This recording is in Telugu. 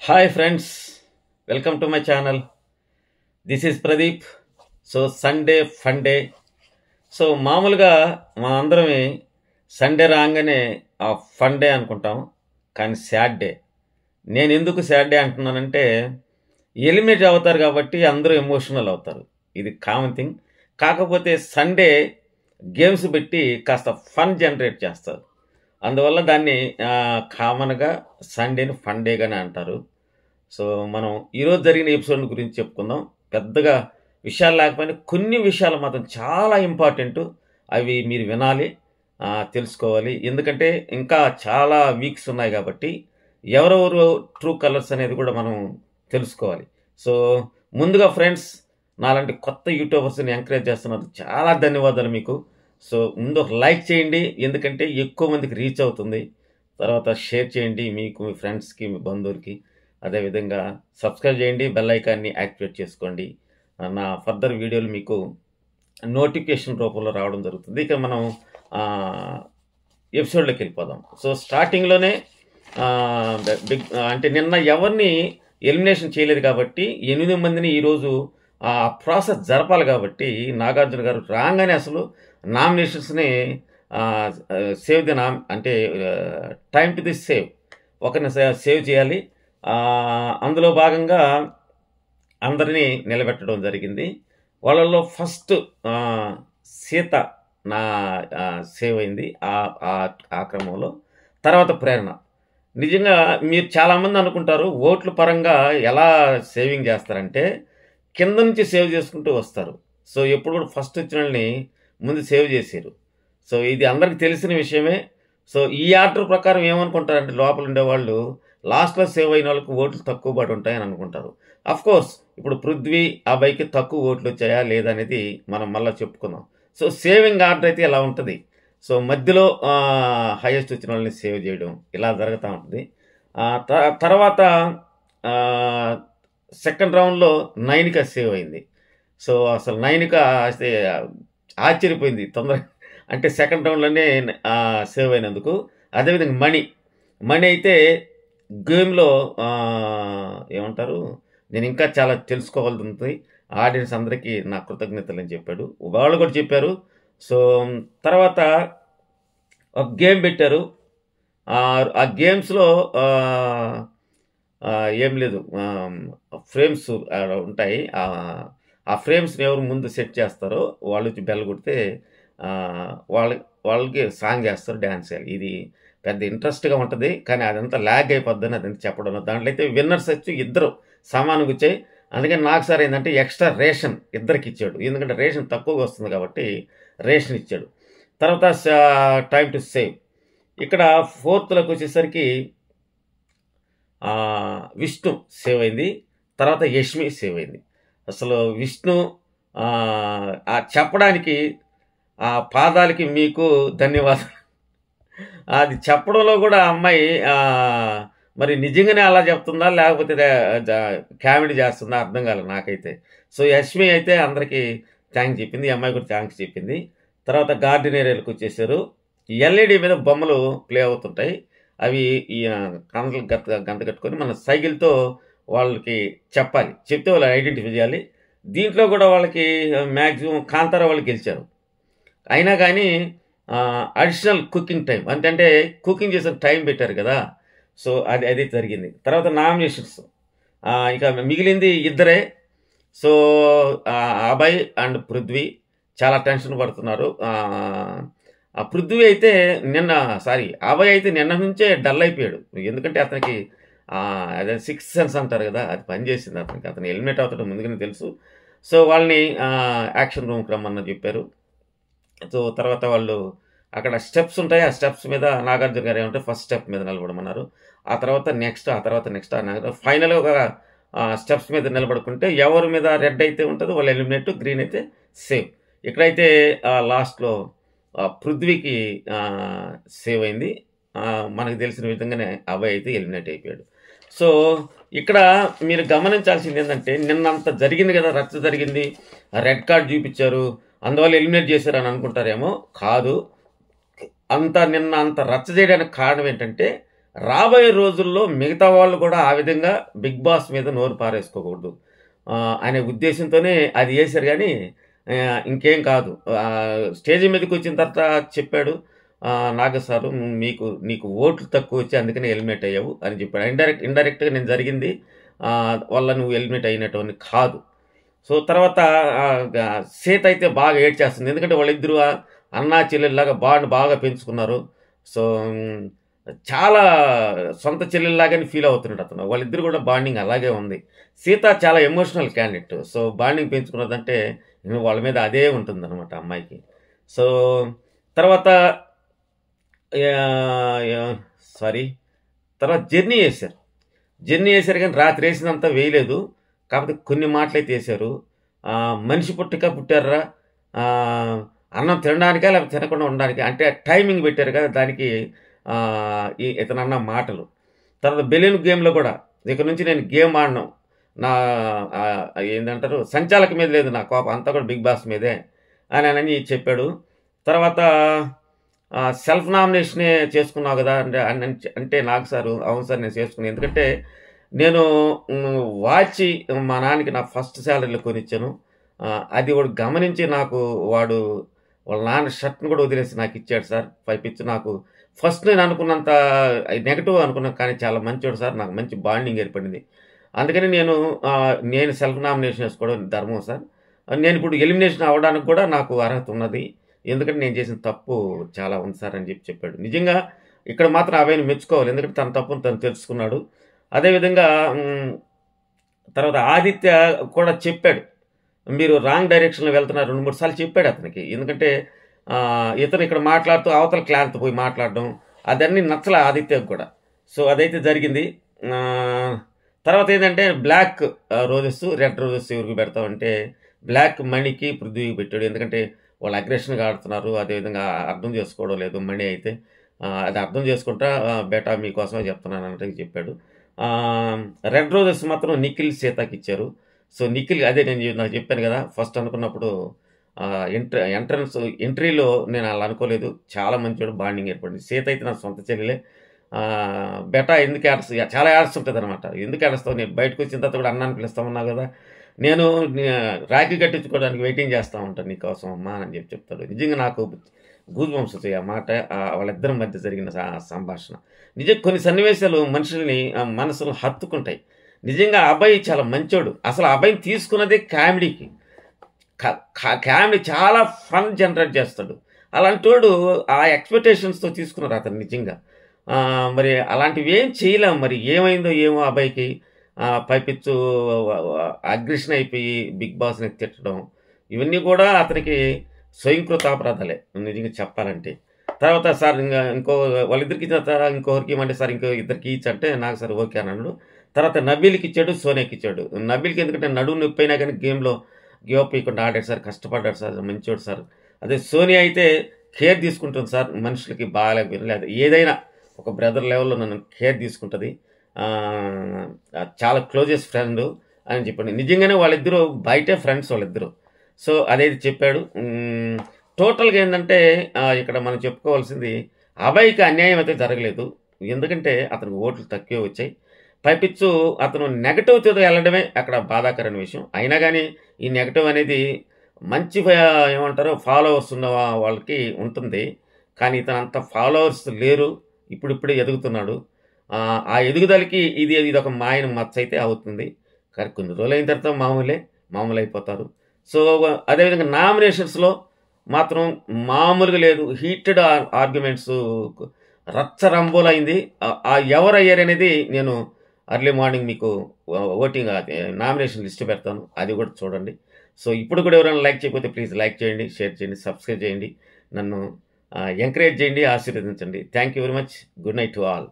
Hi friends, welcome to my channel. This is Pradeep. So Sunday fun day. So మామూలుగా మన అందరమే సండే రాగానే ఆ ఫన్ డే అనుకుంటాం, కానీ సాడ్ డే. నేను ఎందుకు సాడ్ డే అంటున్నానంటే, ఎలిమినేట్ అవుతారు కాబట్టి అందరూ ఎమోషనల్ అవుతారు, ఇది కామన్ థింగ్. కాకపోతే సండే గేమ్స్ పెట్టి కాస్త ఫన్ జనరేట్ చేస్తారు, అందువల్ల దాన్ని కామన్గా సండేని ఫన్ డేగానే అంటారు. సో మనం ఈరోజు జరిగిన ఎపిసోడ్ గురించి చెప్పుకుందాం. పెద్దగా విషయాలు లేకపోయినా కొన్ని విషయాలు మాత్రం చాలా ఇంపార్టెంట్, అవి మీరు వినాలి, తెలుసుకోవాలి. ఎందుకంటే ఇంకా చాలా వీక్స్ ఉన్నాయి కాబట్టి ఎవరెవరు ట్రూ కలర్స్ అనేది కూడా మనం తెలుసుకోవాలి. సో ముందుగా ఫ్రెండ్స్, నాలాంటి కొత్త యూట్యూబర్స్ని ఎంకరేజ్ చేస్తున్నారు, చాలా ధన్యవాదాలు మీకు. సో ముందు ఒక లైక్ చేయండి, ఎందుకంటే ఎక్కువ మందికి రీచ్ అవుతుంది. తర్వాత షేర్ చేయండి మీకు, మీ ఫ్రెండ్స్కి, మీ బంధువులకి. అదేవిధంగా సబ్స్క్రైబ్ చేయండి, బెల్ ఐకాన్ని యాక్టివేట్ చేసుకోండి. నా ఫర్దర్ వీడియోలు మీకు నోటిఫికేషన్ రూపంలో రావడం జరుగుతుంది. ఇక మనం ఎపిసోడ్లోకి వెళ్ళిపోదాం. సో స్టార్టింగ్లోనే బిగ్ అంటే నిన్న ఎవరిని ఎలిమినేషన్ చేయలేదు కాబట్టి 8 మందిని ఈరోజు ఆ ప్రాసెస్ జరపాలి కాబట్టి నాగార్జున గారు రాగానే అసలు నామినేషన్స్ని సేవ్ ది అంటే టైం టు ది సేవ్, ఒకరిని సేవ్ చేయాలి. అందులో భాగంగా అందరినీ నిలబెట్టడం జరిగింది. వాళ్ళలో ఫస్ట్ సీత నా సేవ్ అయింది ఆ క్రమంలో. తర్వాత ప్రేరణ. నిజంగా మీరు చాలామంది అనుకుంటారు ఓట్ల పరంగా ఎలా సేవింగ్ చేస్తారంటే, కింద నుంచి సేవ్ చేసుకుంటూ వస్తారు. సో ఎప్పుడు కూడా ఫస్ట్ వచ్చిన వాళ్ళని ముందు సేవ్ చేశారు. సో ఇది అందరికి తెలిసిన విషయమే. సో ఈ ఆర్డర్ ప్రకారం ఏమనుకుంటారంటే, లోపల ఉండేవాళ్ళు లాస్ట్లో సేవ్ అయిన వాళ్ళకి ఓట్లు తక్కువ పడి ఉంటాయని అనుకుంటారు. కోర్స్ ఇప్పుడు పృథ్వీ అబ్బాయికి తక్కువ ఓట్లు వచ్చాయా లేదనేది మనం మళ్ళీ చెప్పుకుందాం. సో సేవింగ్ ఆర్డర్ అయితే ఇలా ఉంటుంది. సో మధ్యలో హైయెస్ట్ వచ్చిన వాళ్ళని సేవ్ చేయడం ఇలా జరుగుతూ ఉంటుంది. తర్వాత సెకండ్ రౌండ్లో నైనిక సేవ్ అయింది. సో అసలు నైనిక ఆశ్చర్యపోయింది తొందరగా, అంటే సెకండ్ రౌండ్లోనే సేవ్ అయినందుకు. అదేవిధంగా మణి అయితే గేమ్లో ఏమంటారు, నేను ఇంకా చాలా తెలుసుకోవాల్సి ఉంటుంది, ఆడియన్స్ అందరికీ నా కృతజ్ఞతలు అని చెప్పాడు, వాళ్ళు కూడా చెప్పారు. సో తర్వాత ఒక గేమ్ పెట్టారు. ఆ గేమ్స్లో ఏం లేదు, ఫ్రేమ్స్ ఉంటాయి. ఆ ఫ్రేమ్స్ని ఎవరు ముందు సెట్ చేస్తారో వాళ్ళు వచ్చి బెల్ కొడితే వాళ్ళకి సాంగ్ చేస్తారు, డ్యాన్స్ చేయాలి. ఇది పెద్ద ఇంట్రెస్ట్గా ఉంటుంది, కానీ అదంతా ల్యాగ్ అయిపోద్దని అదంతా చెప్పడం. దాంట్లో అయితే విన్నర్స్ వచ్చి ఇద్దరు సమానంగా వచ్చాయి. అందుకని నాకు సార్ ఏంటంటే ఎక్స్ట్రా రేషన్ ఇద్దరికి ఇచ్చాడు, ఎందుకంటే రేషన్ తక్కువగా వస్తుంది కాబట్టి రేషన్ ఇచ్చాడు. తర్వాత టైం టు సేవ్. ఇక్కడ ఫోర్త్లోకి వచ్చేసరికి విష్ణు సేవ్ అయింది. తర్వాత యష్మి సేవ్ అయింది. అసలు విష్ణు చెప్పడానికి ఆ పాదాలకి మీకు ధన్యవాదాలు. అది చెప్పడంలో కూడా అమ్మాయి మరి నిజంగానే అలా చెప్తుందా లేకపోతే కామెడీ చేస్తుందా అర్థం కాలేదు నాకైతే. సో యష్మి అయితే అందరికీ థ్యాంక్స్ చెప్పింది, ఈ అమ్మాయి కూడా థ్యాంక్స్ చెప్పింది. తర్వాత గార్డెన్ ఏరియాలకు వచ్చేసారు. ఎల్ఈడి మీద బొమ్మలు ప్లే అవుతుంటాయి, అవి ఈ గంట కట్టుకొని మన సైకిల్తో వాళ్ళకి చెప్పాలి, చెప్తే వాళ్ళు ఐడెంటిఫై చేయాలి. దీంట్లో కూడా వాళ్ళకి మ్యాక్సిమం కాంతారా వాళ్ళు గెలిచారు. అయినా కానీ అడిషనల్ కుకింగ్ టైం అంటే కుకింగ్ చేసిన టైం పెట్టారు కదా, సో అది జరిగింది. తర్వాత నామినేషన్స్ ఇక మిగిలింది ఇద్దరే. సో అభయ్ అండ్ పృథ్వీ చాలా టెన్షన్ పడుతున్నారు. పృథ్వీ అయితే అభయ్ అయితే నిన్న నుంచే డల్ అయిపోయాడు, ఎందుకంటే అతనికి అదే 6th సెన్స్ అంటారు కదా, అది పనిచేసింది అతనికి. అతను ఎలిమినేట్ అవుతాడు ముందుగానే తెలుసు. సో వాళ్ళని యాక్షన్ రూమ్కి రమ్మని చెప్పారు. సో తర్వాత వాళ్ళు అక్కడ స్టెప్స్ ఉంటాయి, ఆ స్టెప్స్ మీద నాగార్జున గారు ఏమంటే ఫస్ట్ స్టెప్ మీద నిలబడమన్నారు. ఆ తర్వాత నెక్స్ట్ ఫైనల్గా స్టెప్స్ మీద నిలబడుకుంటే ఎవరి మీద రెడ్ అయితే ఉంటుందో వాళ్ళు ఎలిమినేట్, గ్రీన్ అయితే సేవ్. ఇక్కడైతే లాస్ట్లో పృథ్వీకి సేవ్ అయింది. మనకు తెలిసిన విధంగానే అభయ్ అయితే ఎలిమినేట్ అయిపోయాడు. సో ఇక్కడ మీరు గమనించాల్సింది ఏంటంటే, నిన్నంత జరిగింది కదా, రచ్చ జరిగింది, రెడ్ కార్డ్ చూపించారు, అందువల్ల ఎలిమినేట్ చేశారు అని అనుకుంటారేమో. కాదు, నిన్న అంత రచ్చ చేయడానికి కారణం ఏంటంటే, రాబోయే రోజుల్లో మిగతా వాళ్ళు కూడా ఆ విధంగా బిగ్ బాస్ మీద నోరు పారేసుకోకూడదు అనే ఉద్దేశంతోనే అది చేశారు కానీ ఇంకేం కాదు. స్టేజ్ మీదకి వచ్చిన తర్వాత చెప్పాడు, నాగ సారు నీకు ఓట్లు తక్కువ వచ్చి అందుకని ఎలిమినేట్ అయ్యావు అని చెప్పాడు. ఇండైరెక్ట్గా నేను జరిగింది వల్ల నువ్వు ఎలిమినేట్ అయినటువంటి కాదు. సో తర్వాత సీత అయితే బాగా ఏడ్చేస్తుంది, ఎందుకంటే వాళ్ళిద్దరూ అన్నా చెల్లెల్లాగా బాగా పెంచుకున్నారు. సో చాలా సొంత చెల్లెల్లాగానే ఫీల్ అవుతున్నాడు అతను. వాళ్ళిద్దరు కూడా బాండింగ్ అలాగే ఉంది. సీత చాలా ఎమోషనల్ క్యాండిడేట్. సో బాండింగ్ పెంచుకున్నదంటే వాళ్ళ మీద అదే ఉంటుందన్నమాట అమ్మాయికి. సో తర్వాత తర్వాత జర్నీ వేశారు కానీ రాత్రి వేసినంత వేయలేదు. కాకపోతే కొన్ని మాటలైతే వేశారు. మనిషి పుట్టారా, అన్నం తినడానికా లేకపోతే తినకుండా ఉండడానికి అంటే టైమింగ్ పెట్టారు కదా, దానికి ఇతనన్న మాటలు. తర్వాత బెలూన్ గేమ్లో కూడా ఇక నుంచి నేను గేమ్ ఆడను, నా ఏంటంటారు సంచాలక మీద లేదు నా కోపం, అంతా కూడా బిగ్ బాస్ మీదే అని చెప్పాడు. తర్వాత సెల్ఫ్ నామినేషనే చేసుకున్నావు కదా అంటే నాకు సారు అవును సార్ నేను చేసుకున్నాను, ఎందుకంటే నేను వాచి మా నాన్నకి నా ఫస్ట్ శాలరీలో కొనిచ్చాను. అది వాడు గమనించి వాడు వాళ్ళ నాన్న షర్ట్ని కూడా వదిలేసి నాకు ఇచ్చాడు సార్. పైపిచ్చి నాకు ఫస్ట్ నేను అనుకున్నంత నెగటివ్ అనుకున్నాను, కానీ చాలా మంచివాడు సార్, నాకు మంచి బాండింగ్ ఏర్పడింది. అందుకని నేను సెల్ఫ్ నామినేషన్ వేసుకోవడం ధర్మం సార్. నేను ఇప్పుడు ఎలిమినేషన్ అవ్వడానికి కూడా నాకు అర్హత ఉన్నది, ఎందుకంటే నేను చేసిన తప్పు చాలా ఉంది సార్ అని చెప్పాడు. నిజంగా ఇక్కడ మాత్రం అబ్బాయిని మెచ్చుకోవాలి, ఎందుకంటే తన తప్పును తను తెలుసుకున్నాడు. అదేవిధంగా తర్వాత ఆదిత్య కూడా చెప్పాడు, మీరు రాంగ్ డైరెక్షన్లో వెళ్తున్నారు 2-3 సార్లు చెప్పాడు అతనికి. ఎందుకంటే ఇతను ఇక్కడ మాట్లాడుతూ అవతల క్లాన్తో పోయి మాట్లాడడం అదన్నీ నచ్చల ఆదిత్యకు కూడా. సో అదైతే జరిగింది. తర్వాత ఏంటంటే బ్లాక్ రోజెస్ రెడ్ రోజెస్ ఎవరికి పెడతామంటే బ్లాక్ మణికి పృథ్వీకి పెట్టాడు, ఎందుకంటే వాళ్ళు అగ్రెషన్గా ఆడుతున్నారు, అదేవిధంగా అర్థం చేసుకోవడం లేదు. మణి అయితే అది అర్థం చేసుకుంటా బేటా మీకోసమే చెప్తున్నాను అంటే చెప్పాడు. రెడ్ రోజెస్ మాత్రం నిఖిల్ సీతకి ఇచ్చారు. సో నిఖిల్ అదే నేను నాకు చెప్పాను కదా, ఫస్ట్ అనుకున్నప్పుడు ఎంట్రీలో నేను అలా అనుకోలేదు, చాలా మంచివాడు, బాండింగ్ ఏర్పడింది. సీత అయితే నా సొంత చెల్లెలే. బెటా ఎందుకు ఏడుస్తుంది, చాలా ఏడుస్తుంటుంది అనమాట. ఎందుకు ఏడుస్తావు, నేను బయటకు వచ్చిన తర్వాత కూడా అన్నాన్ని పిలుస్తామన్నావు కదా, నేను రాఖీ కట్టించుకోవడానికి వెయిటింగ్ చేస్తూ ఉంటాను నీకోసం అమ్మా అని చెప్తాడు. నిజంగా నాకు గూజ్ బంప్స్ వచ్చాయి ఆ మాట, వాళ్ళిద్దరి మధ్య జరిగిన సంభాషణ. నిజంగా కొన్ని సన్నివేశాలు మనుషుల్ని మనసును హత్తుకుంటాయి. నిజంగా అబ్బాయి చాలా మంచోడు, అసలు అబ్బాయిని తీసుకున్నదే కామెడీకి. కామెడీ చాలా ఫన్ జనరేట్ చేస్తాడు. అలాంటి వాడు ఆ ఎక్స్పెక్టేషన్స్తో తీసుకున్నారు అతను నిజంగా. మరి అలాంటివి ఏం చేయలేం, మరి ఏమైందో ఏమో అబ్బాయికి. పైపిచ్చు అగ్రెషన్ అయిపోయి బిగ్ బాస్ని తిట్టడం ఇవన్నీ కూడా అతనికి స్వయంకృత అపరాధాలే నిజంగా చెప్పాలంటే. తర్వాత సార్ ఇంకో వాళ్ళిద్దరికి ఇచ్చిన తర్వాత ఇంకొకరికి ఇవ్వండి సార్, ఇంకో ఇద్దరికి ఇచ్చంటే నాకు సార్ ఓకే అన్నాడు. తర్వాత నబీల్కి ఇచ్చాడు, సోనియాకి ఇచ్చాడు. నబీల్కి ఎందుకంటే నడువు నొప్పి అయినా కానీ గేమ్లో గివ్ ఇవ్వకుండా ఆడాడు సార్, కష్టపడ్డాడు సార్, మంచివాడు సార్. అదే సోనియా అయితే కేర్ తీసుకుంటుంది సార్, మనుషులకి బాగాలేకపోయినా లేదా ఏదైనా ఒక బ్రదర్ లెవెల్లో నన్ను కేర్ తీసుకుంటుంది, చాలా క్లోజెస్ట్ ఫ్రెండ్ అని చెప్పండి. నిజంగానే వాళ్ళిద్దరూ బయటే ఫ్రెండ్స్ వాళ్ళిద్దరూ. సో అదైతే చెప్పాడు. టోటల్గా ఏంటంటే ఇక్కడ మనం చెప్పుకోవాల్సింది అబ్బాయికి అన్యాయం అయితే జరగలేదు, ఎందుకంటే అతనికి ఓట్లు తక్కువ వచ్చాయి. పైపిచ్చు అతను నెగటివ్తో వెళ్ళడమే అక్కడ బాధాకరమైన విషయం. అయినా కానీ ఈ నెగటివ్ అనేది మంచి ఏమంటారో ఫాలోవర్స్ ఉన్న వాళ్ళకి ఉంటుంది, కానీ ఇతను అంత ఫాలోవర్స్ లేరు, ఇప్పుడిప్పుడే ఎదుగుతున్నాడు. ఆ ఎదుగుదలకి ఇది ఒక మాయన మచ్చ అయితే అవుతుంది, కానీ కొన్ని రోజులు అయిన తర్వాత మామూలు అయిపోతారు. సో అదేవిధంగా నామినేషన్స్లో మాత్రం మామూలుగా లేదు, హీటెడ్ ఆర్గ్యుమెంట్స్ రచ్చరంబోలైంది. ఎవరు అయ్యారు అనేది నేను అర్లీ మార్నింగ్ మీకు ఓటింగ్ నామినేషన్ లిస్ట్ పెడతాను, అది కూడా చూడండి. సో ఇప్పుడు కూడా ఎవరైనా లైక్ చేయకపోతే ప్లీజ్ లైక్ చేయండి, షేర్ చేయండి, సబ్స్క్రైబ్ చేయండి, నన్ను ఎంకరేజ్ చేయండి, ఆశీర్వదించండి. Thank you very much. Good night to all.